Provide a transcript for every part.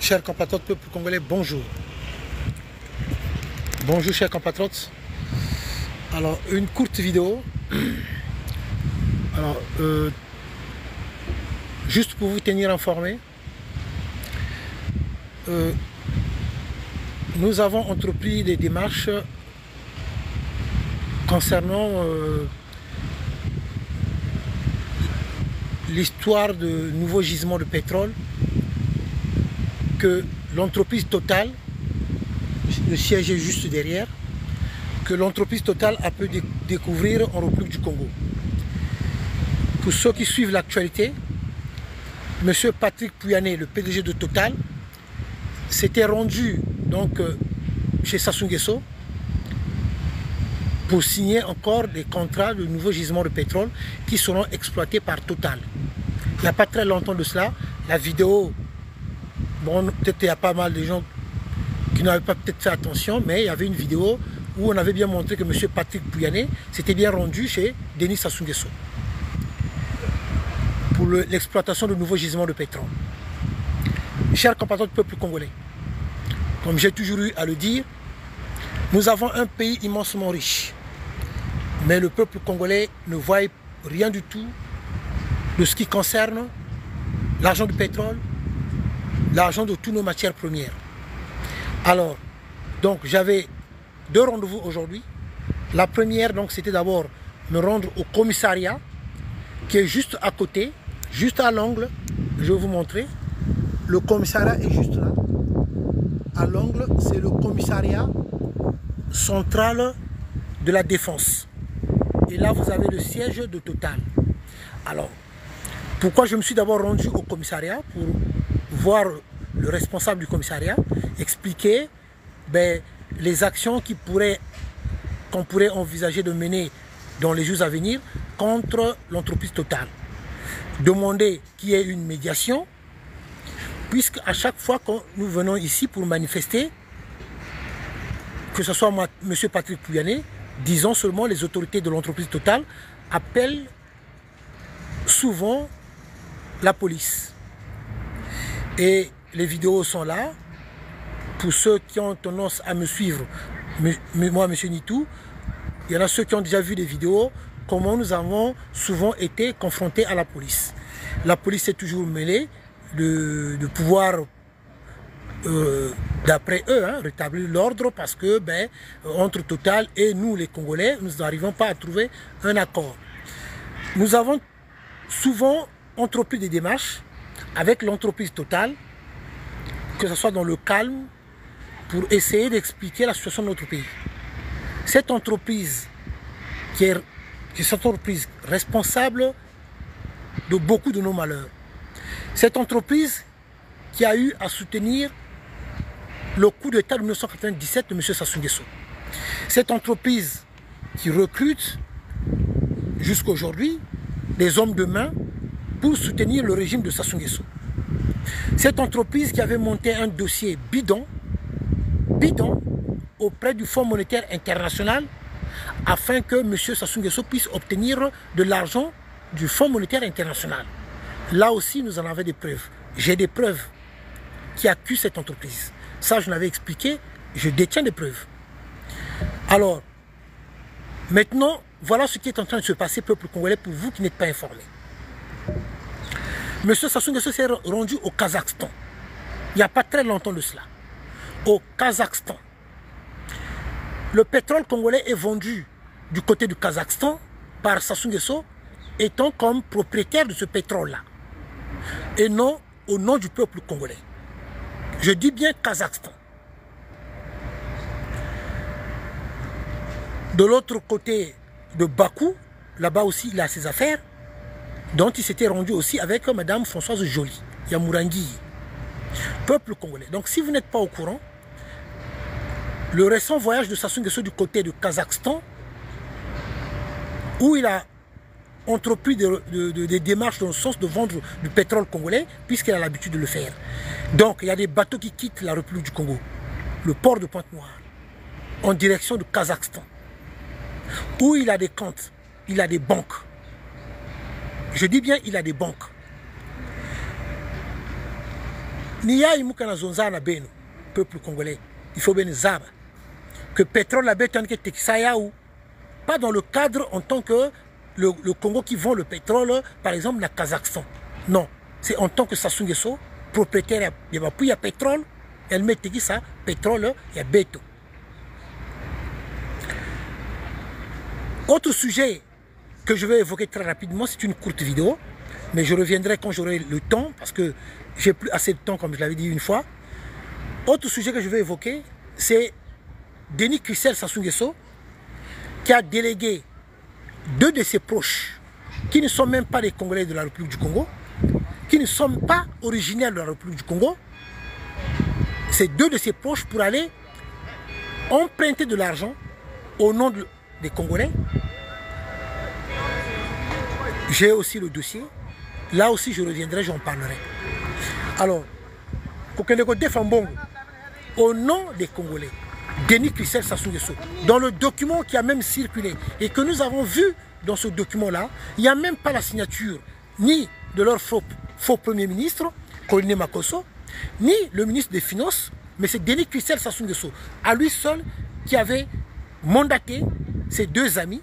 Chers compatriotes, peuple congolais, bonjour. Bonjour chers compatriotes. Alors, une courte vidéo. Alors, juste pour vous tenir informés, nous avons entrepris des démarches concernant l'histoire de nouveaux gisements de pétrole que l'entreprise Total, le siège est juste derrière, que l'entreprise Total a pu découvrir en République du Congo. Pour ceux qui suivent l'actualité, M. Patrick Pouyanné, le PDG de Total, s'était rendu donc chez Sassou Nguesso pour signer encore des contrats de nouveaux gisements de pétrole qui seront exploités par Total. Il n'y a pas très longtemps de cela, la vidéo, bon, peut-être il y a pas mal de gens qui n'avaient pas peut-être fait attention, mais il y avait une vidéo où on avait bien montré que M. Patrick Pouyanné s'était bien rendu chez Denis Sassou Nguesso pour l'exploitation de nouveaux gisements de pétrole. Chers compatriotes du peuple congolais, comme j'ai toujours eu à le dire, nous avons un pays immensement riche, mais le peuple congolais ne voit rien du tout de ce qui concerne l'argent du pétrole, l'argent de toutes nos matières premières. Alors, donc j'avais deux rendez-vous aujourd'hui. La première, donc, c'était d'abord me rendre au commissariat qui est juste à côté, juste à l'angle. Je vais vous montrer. Le commissariat est juste là. À l'angle, c'est le commissariat central de la Défense. Et là, vous avez le siège de Total. Alors, pourquoi je me suis d'abord rendu au commissariat pour voir le responsable du commissariat, expliquer les actions qu'on pourrait envisager de mener dans les jours à venir contre l'entreprise Total. Demander qu'il y ait une médiation, puisque à chaque fois que nous venons ici pour manifester, que ce soit moi, M. Patrick Pouyanné, disons seulement les autorités de l'entreprise Total appellent souvent la police. Et les vidéos sont là. Pour ceux qui ont tendance à me suivre, moi, M. Nitou, il y en a ceux qui ont déjà vu des vidéos, comment nous avons souvent été confrontés à la police. La police est toujours mêlée de pouvoir, d'après eux, rétablir l'ordre parce que, entre Total et nous, les Congolais, nous n'arrivons pas à trouver un accord. Nous avons souvent entrepris des démarches avec l'entreprise Total, que ce soit dans le calme, pour essayer d'expliquer la situation de notre pays. Cette entreprise qui est cette entreprise responsable de beaucoup de nos malheurs. Cette entreprise qui a eu à soutenir le coup d'État de 1997 de M. Sassou Nguesso. Cette entreprise qui recrute jusqu'à aujourd'hui des hommes de main pour soutenir le régime de Sassou Nguesso. Cette entreprise qui avait monté un dossier bidon auprès du Fonds monétaire international afin que M. Sassou Nguesso puisse obtenir de l'argent du Fonds monétaire international. Là aussi, nous en avons des preuves. J'ai des preuves qui accusent cette entreprise. Ça, je l'avais expliqué, je détiens des preuves. Alors, maintenant, voilà ce qui est en train de se passer, peuple congolais, pour vous qui n'êtes pas informés. M. Sassou Nguesso s'est rendu au Kazakhstan. Il n'y a pas très longtemps de cela. Au Kazakhstan. Le pétrole congolais est vendu du côté du Kazakhstan par Sassou Nguesso étant comme propriétaire de ce pétrole-là. Et non au nom du peuple congolais. Je dis bien Kazakhstan. De l'autre côté de Bakou, là-bas aussi il a ses affaires, dont il s'était rendu aussi avec Mme Françoise Joly, Yamourangi, peuple congolais. Donc si vous n'êtes pas au courant, le récent voyage de Sassou Nguesso du côté du Kazakhstan, où il a entrepris des démarches dans le sens de vendre du pétrole congolais, puisqu'il a l'habitude de le faire. Donc il y a des bateaux qui quittent la République du Congo, le port de Pointe-Noire, en direction du Kazakhstan, où il a des comptes, il a des banques. Je dis bien il a des banques. Nia imukana zonza na beno, peuple congolais. Il faut bien zaba. Que pétrole la bête que Texayaou. Pas dans le cadre en tant que le Congo qui vend le pétrole, par exemple, le Kazakhstan. Non. C'est en tant que Sassou Nguesso, propriétaire, il y a pétrole, elle met ça, pétrole, il y a béto. Autre sujet que je vais évoquer très rapidement, c'est une courte vidéo, mais je reviendrai quand j'aurai le temps, parce que j'ai plus assez de temps, comme je l'avais dit une fois. Autre sujet que je vais évoquer, c'est Denis Christel Sassou Nguesso, qui a délégué 2 de ses proches, qui ne sont même pas des Congolais de la République du Congo, qui ne sont pas originaires de la République du Congo, c'est 2 de ses proches pour aller emprunter de l'argent au nom des Congolais. J'ai aussi le dossier. Là aussi, je reviendrai, j'en parlerai. Alors, Kokendeko Defambongo, au nom des Congolais, Denis Christel Sassou Nguesso, dans le document qui a même circulé et que nous avons vu dans ce document-là, il n'y a même pas la signature ni de leur faux Premier ministre, Colin Makosso, ni le ministre des Finances, mais c'est Denis Christel Sassou Nguesso, à lui seul, qui avait mandaté ses 2 amis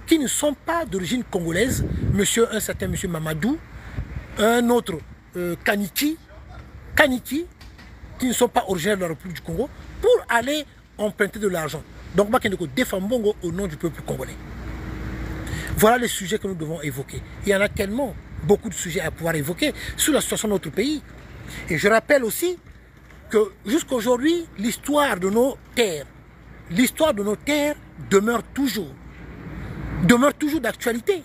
qui ne sont pas d'origine congolaise, un certain monsieur Mamadou, un autre Kaniki, qui ne sont pas originaires de la République du Congo, pour aller emprunter de l'argent. Donc, Bakendeko Defambongo au nom du peuple congolais. Voilà les sujets que nous devons évoquer. Il y en a tellement, beaucoup de sujets à pouvoir évoquer sur la situation de notre pays. Et je rappelle aussi que jusqu'à aujourd'hui, l'histoire de nos terres demeure toujours d'actualité.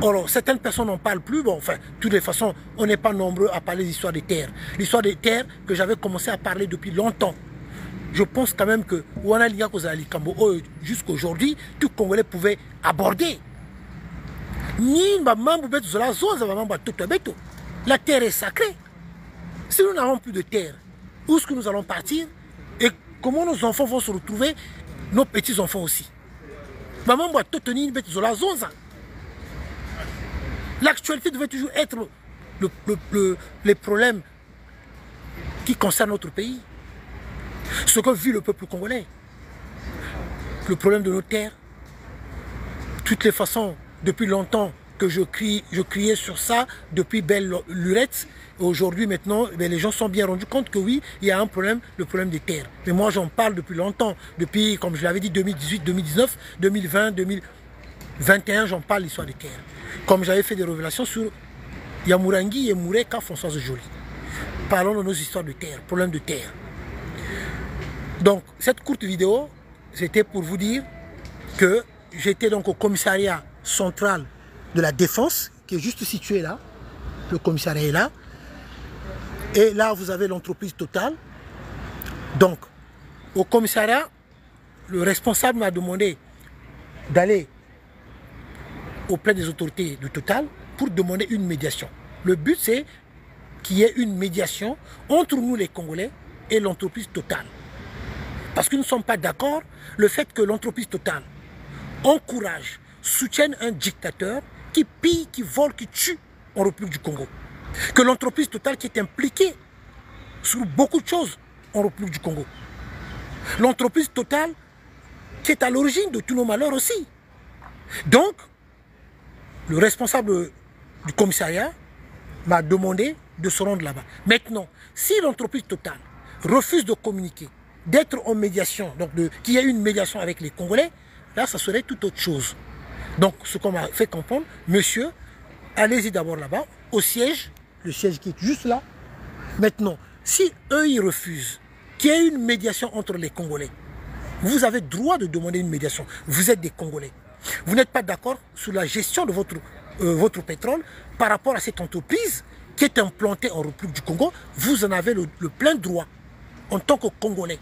Alors, certaines personnes n'en parlent plus. Bon, enfin, de toutes les façons, on n'est pas nombreux à parler d'histoire des terres. L'histoire des terres que j'avais commencé à parler depuis longtemps. Je pense quand même que jusqu'à aujourd'hui, tout Congolais pouvait aborder. La terre est sacrée. Si nous n'avons plus de terre, où est-ce que nous allons partir? Et comment nos enfants vont se retrouver? Nos petits-enfants aussi. L'actualité devait toujours être les problèmes qui concernent notre pays. Ce que vit le peuple congolais. Le problème de nos terres. Toutes les façons, depuis longtemps que je criais sur ça, depuis belle lurette. Aujourd'hui, maintenant, les gens sont bien rendus compte que oui, il y a un problème, le problème des terres. Mais moi, j'en parle depuis longtemps. Depuis, comme je l'avais dit, 2018, 2019, 2020, 2021, j'en parle l'histoire des terres. Comme j'avais fait des révélations sur Yamourangi et Moureka Françoise Joly. Parlons de nos histoires de terre, problèmes de terre. Donc, cette courte vidéo, c'était pour vous dire que j'étais donc au commissariat central de la Défense, qui est juste situé là. Le commissariat est là. Et là, vous avez l'entreprise Total. Donc, au commissariat, le responsable m'a demandé d'aller auprès des autorités du Total pour demander une médiation. Le but, c'est qu'il y ait une médiation entre nous, les Congolais, et l'entreprise Total. Parce que nous ne sommes pas d'accord, le fait que l'entreprise Total encourage, soutienne un dictateur qui pille, qui vole, qui tue en République du Congo. Que l'entreprise Total qui est impliquée sur beaucoup de choses en République du Congo. L'entreprise Total qui est à l'origine de tous nos malheurs aussi. Donc, le responsable du commissariat m'a demandé de se rendre là-bas. Maintenant, si l'entreprise Total refuse de communiquer, d'être en médiation, donc qu'il y ait une médiation avec les Congolais, là, ça serait tout autre chose. Donc, ce qu'on m'a fait comprendre, monsieur, allez-y d'abord là-bas, au siège, le siège qui est juste là. Maintenant, si eux, ils refusent qu'il y ait une médiation entre les Congolais, vous avez droit de demander une médiation. Vous êtes des Congolais. Vous n'êtes pas d'accord sur la gestion de votre pétrole par rapport à cette entreprise qui est implantée en République du Congo. Vous en avez le plein droit en tant que Congolais.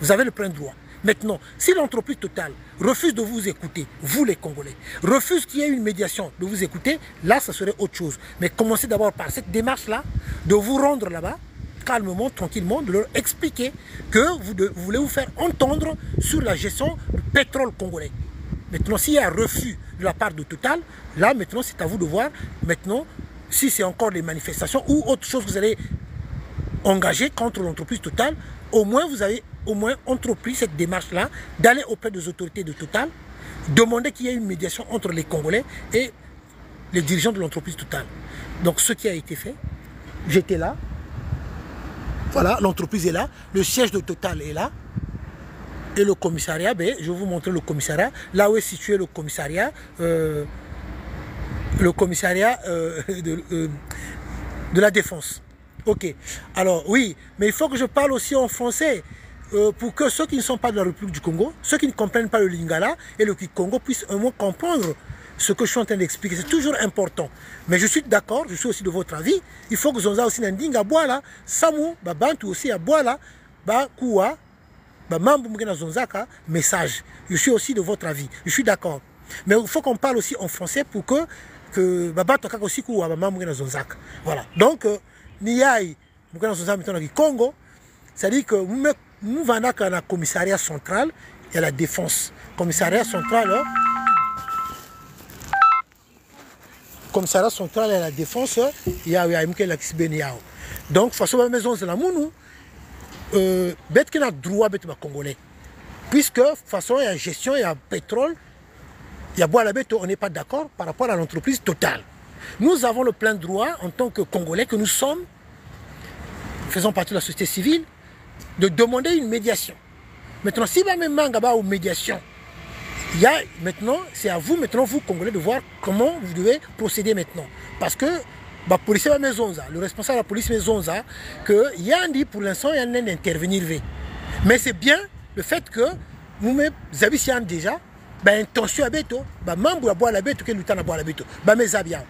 Vous avez le plein droit. Maintenant, si l'entreprise Total refuse de vous écouter, vous les Congolais, refuse qu'il y ait une médiation de vous écouter, là, ça serait autre chose. Mais commencez d'abord par cette démarche-là, de vous rendre là-bas, calmement, tranquillement, de leur expliquer que vous voulez vous faire entendre sur la gestion du pétrole congolais. Maintenant, s'il y a un refus de la part de Total, là, maintenant, c'est à vous de voir, maintenant, si c'est encore des manifestations ou autre chose, vous allez engagé contre l'entreprise Total, au moins vous avez entrepris cette démarche-là, d'aller auprès des autorités de Total, demander qu'il y ait une médiation entre les Congolais et les dirigeants de l'entreprise Total. Donc ce qui a été fait, j'étais là, voilà, l'entreprise est là, le siège de Total est là, et le commissariat, ben, je vais vous montrer le commissariat, là où est situé le commissariat de la Défense. Ok, alors oui, mais il faut que je parle aussi en français pour que ceux qui ne sont pas de la République du Congo, ceux qui ne comprennent pas le Lingala et le Kikongo puissent au moins comprendre ce que je suis en train d'expliquer. C'est toujours important. Mais je suis d'accord, je suis aussi de votre avis. Il faut que Zonza aussi n'indinga boila, Samu, Bantu aussi à boila, Kuwa, Mambu Mugena Zonzaka, message. Je suis aussi de votre avis. Je suis d'accord. Mais il faut qu'on parle aussi en français pour que Baba Tokaka aussi Kuwa, Mambu Mugena Zonzaka. Voilà. Donc, Niyai, Mugena Zonzaka, maintenant, Congo, c'est-à-dire que nous vendons dans le commissariat central et la défense. Commissariat central, commissariat central et la défense, il y a donc, face à la maison de la Mounou, bête qui a droit à Congolais. Puisque, de toute façon, il y a gestion, il y a pétrole, il y a bois à la bête, on n'est pas d'accord par rapport à l'entreprise Total. Nous avons le plein droit, en tant que Congolais que nous sommes, faisant partie de la société civile, de demander une médiation. Maintenant, si vous avez même une médiation, maintenant, c'est à vous, maintenant, vous, Congolais, de voir comment vous devez procéder maintenant. Parce que, la police est maison, le responsable de la police maison, que il y a dit pour l'instant, il y a un intervenir. Mais c'est bien le fait que nous-mêmes, vous avez déjà, intention à béto, membre à boire la bête, que nous à boire la bête, mes abiens.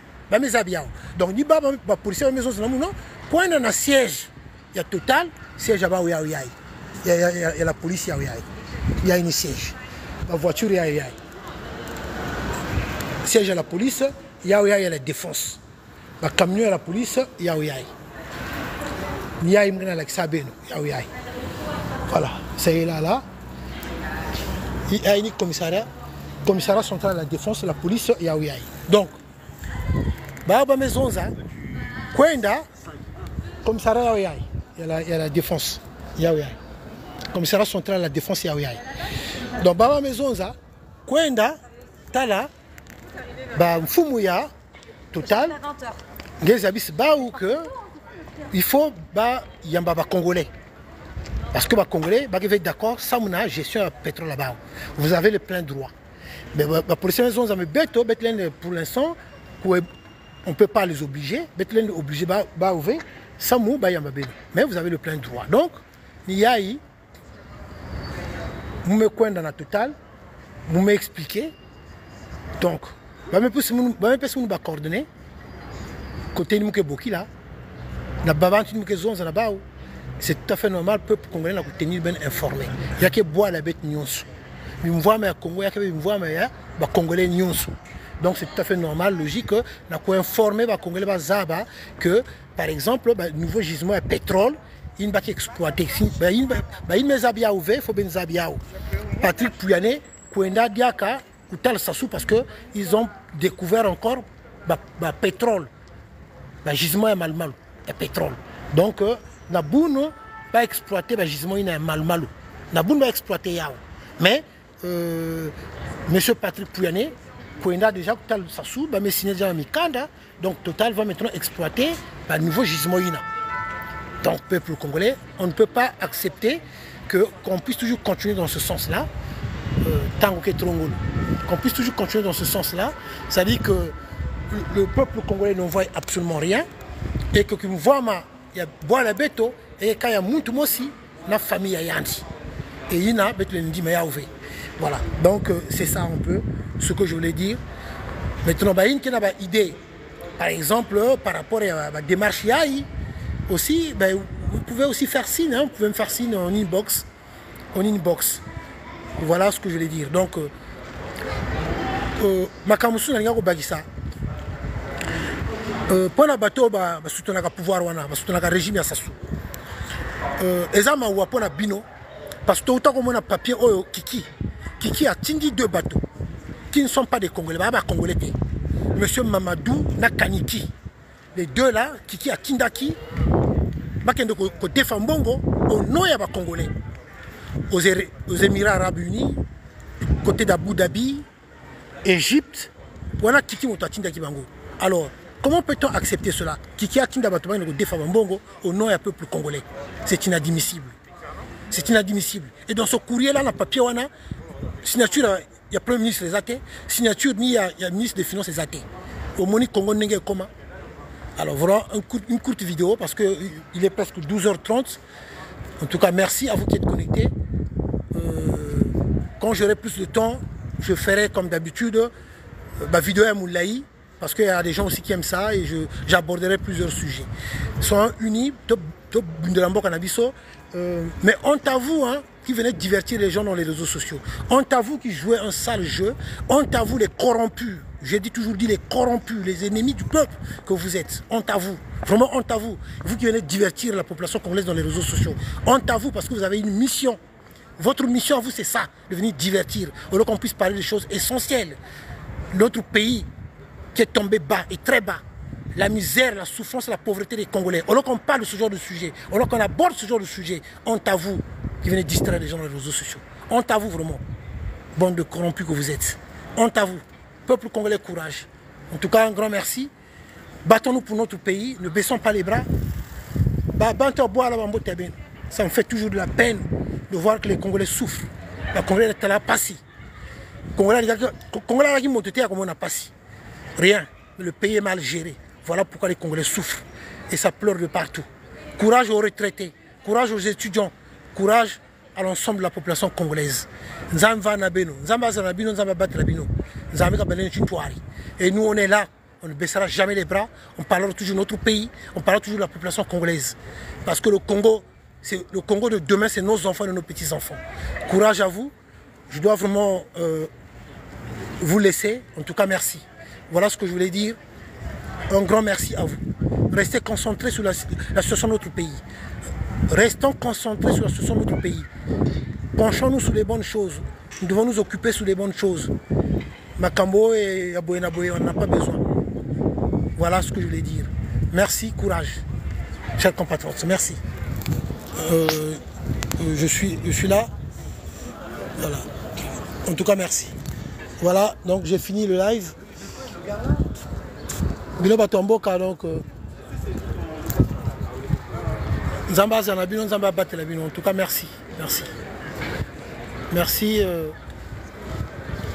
Donc, ni la police est maison, non, quand on a un siège, il y a Total, siège à Baouya, il y a la police, il y a une siège. La voiture, il y a siège à la police, il y a la défense. Le camion à la police, il y a voilà, c'est là. Il y a un commissariat central à la défense, la police, il y a donc, maison, Kwenda, commissariat, il y a la défense, il y a commissariat central à la défense, il y a donc, Baba Maison, Kwenda, Tala, Mfumuya, Total, il faut y a un Congolais. Parce que les Congolais, vous êtes d'accord, ça a gestion de pétrole là-bas. Vous avez le plein droit. Mais pour ces raisons, pour l'instant, on ne peut pas les obliger. Mais vous avez le plein droit. Donc, il y a vous me coin dans la totale, vous m'expliquez. Donc, vous me coordonner. Côté de Boki là, c'est tout à fait normal, le peuple congolais a tenir bien informé. Il y a que boire la bête nyonso. Il me voit mais Congo, il y a que me voit mais congolais nyonso. Donc c'est tout à fait normal, logique que nous informer les Congolais que par exemple, le nouveau gisement de pétrole, il va exploiter. Il faut bien Zabiao. Patrick Pouyanné, Kwenda Diaka, Koutal Sassou parce qu'ils ont découvert encore le pétrole. Le gisement est mal, le pétrole. Donc, Naboun va exploiter le gisement est mal. Naboun va exploiter Yao. Mais, M. Patrick Pouyanné, Kwenda déjà, Koutal Sassou, va me signer déjà Mikanda. Donc, Total va maintenant exploiter le nouveau gisement. Donc, peuple congolais, on ne peut pas accepter qu'on puisse toujours continuer dans ce sens-là, qu'on puisse toujours continuer dans ce sens-là. C'est-à-dire que le peuple congolais ne voit absolument rien et que me voit il y a boire la bête et quand il y a muito aussi la famille a yandi et il y a voilà, donc c'est ça un peu ce que je voulais dire. Maintenant il y a une idée par exemple par rapport à la démarche YAI aussi, vous pouvez aussi faire signe, vous pouvez me faire signe en inbox, voilà ce que je voulais dire. Donc Makamusu na linga bagisa pour la bateau, soutenir le pouvoir, soutenir le régime Sassou. Ezama ou pour la bino, parce que autant comme on a papier, Kiki a tindi 2 bateaux qui ne sont pas des Congolais, Congolais. Monsieur Mamadou Nakaniki, les 2 là, Kiki a Tindaki, bakende ko défendre Bongo au nom ya ba Congolais aux Émirats Arabes Unis, côté d'Abu Dhabi, Égypte, voilà Kiki Motatinda Kibango. Alors, comment peut-on accepter cela? Kiki Atinda Batouba ko défendre Bongo au nom du peuple congolais. C'est inadmissible. C'est inadmissible. Et dans ce courrier-là, dans le papier, on a signature, il y a Premier ministre des athées, signature, il y a ministre des Finances des athées. Au Moni Congo Nenge Koma. Alors voilà une courte vidéo parce qu'il est presque 12h30. En tout cas, merci à vous qui êtes connectés. Quand j'aurai plus de temps, je ferai comme d'habitude ma vidéo à Moulaï parce qu'il y a des gens aussi qui aiment ça et j'aborderai plusieurs sujets. Soyons unis, mais honte à vous qui venez divertir les gens dans les réseaux sociaux. Honte à vous qui jouez un sale jeu. Honte à vous les corrompus. J'ai toujours dit les corrompus, les ennemis du peuple que vous êtes. Honte à vous. Vraiment honte à vous. Vous qui venez divertir la population congolaise dans les réseaux sociaux. Honte à vous parce que vous avez une mission. Votre mission à vous, c'est ça, de venir divertir. Au lieu qu'on puisse parler des choses essentielles. Notre pays qui est tombé bas et très bas. La misère, la souffrance, la pauvreté des Congolais. Au lieu qu'on parle de ce genre de sujet, au lieu qu'on aborde ce genre de sujet, honte à vous qui venez distraire les gens dans les réseaux sociaux. Honte à vous vraiment, bande de corrompus que vous êtes. Honte à vous. Peuple congolais, courage. En tout cas, un grand merci. Battons-nous pour notre pays, ne baissons pas les bras. Ça me fait toujours de la peine de voir que les Congolais souffrent. Les Congolais sont là, passés. Congolais sont passés. Rien. Le pays est mal géré. Voilà pourquoi les Congolais souffrent. Et ça pleure de partout. Courage aux retraités, courage aux étudiants, courage à l'ensemble de la population congolaise. Et nous, on est là. On ne baissera jamais les bras. On parlera toujours de notre pays. On parlera toujours de la population congolaise. Parce que le Congo de demain, c'est nos enfants et nos petits-enfants. Courage à vous. Je dois vraiment vous laisser. En tout cas, merci. Voilà ce que je voulais dire. Un grand merci à vous. Restez concentrés sur la situation de notre pays. Restons concentrés sur la situation de notre pays. Penchons-nous sur les bonnes choses. Nous devons nous occuper sur les bonnes choses. Makambo et Aboyenaboye, on n'a pas besoin. Voilà ce que je voulais dire. Merci, courage. Chers compatriotes, merci. Je suis là. Voilà. En tout cas, merci. Voilà, donc j'ai fini le live. Biloba Tomboka, donc. Zamba Zanabino, Zamba Batelabino. En tout cas, merci. Merci. Merci.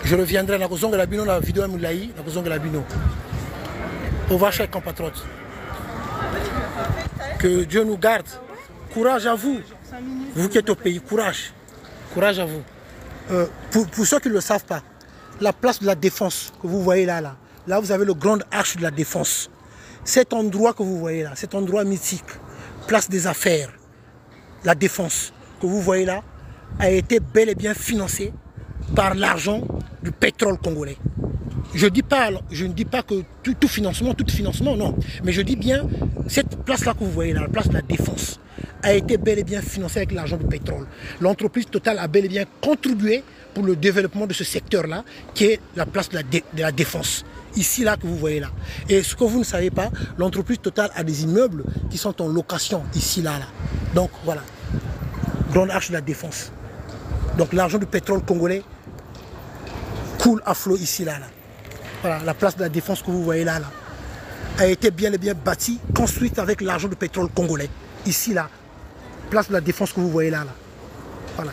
Je reviendrai dans la cause de la Bino, la vidéo à Moulaï, la cause de la Bino. Au revoir, chers compatriotes. Que Dieu nous garde. Courage à vous. Vous qui êtes au pays, courage. Courage à vous. Pour ceux qui ne le savent pas, la place de la Défense que vous voyez là, là vous avez le grand arche de la Défense. Cet endroit que vous voyez là, cet endroit mythique, place des affaires, la Défense que vous voyez là, a été bel et bien financé par l'argent du pétrole congolais. Je ne dis pas que tout financement, non. Mais je dis bien, cette place-là que vous voyez là, la place de la Défense, a été bel et bien financée avec l'argent du pétrole. L'entreprise Total a bel et bien contribué pour le développement de ce secteur-là, qui est la place de la Défense. Ici, là, que vous voyez là. Et ce que vous ne savez pas, l'entreprise Total a des immeubles qui sont en location, ici, là. Donc, voilà. Grande arche de la Défense. Donc, l'argent du pétrole congolais coule à flot ici, là. Voilà, la place de la Défense que vous voyez là, a été bien et bien bâtie, construite avec l'argent du pétrole congolais. Ici, là, place de la Défense que vous voyez là. Voilà.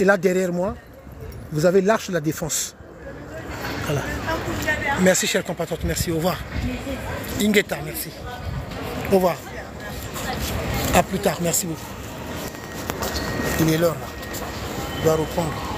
Et là, derrière moi, vous avez l'arche de la Défense. Voilà. Merci, chers compatriotes. Merci. Au revoir. Ingeta, merci. Au revoir. À plus tard. Merci beaucoup. Il est l'heure, là. Je dois reprendre.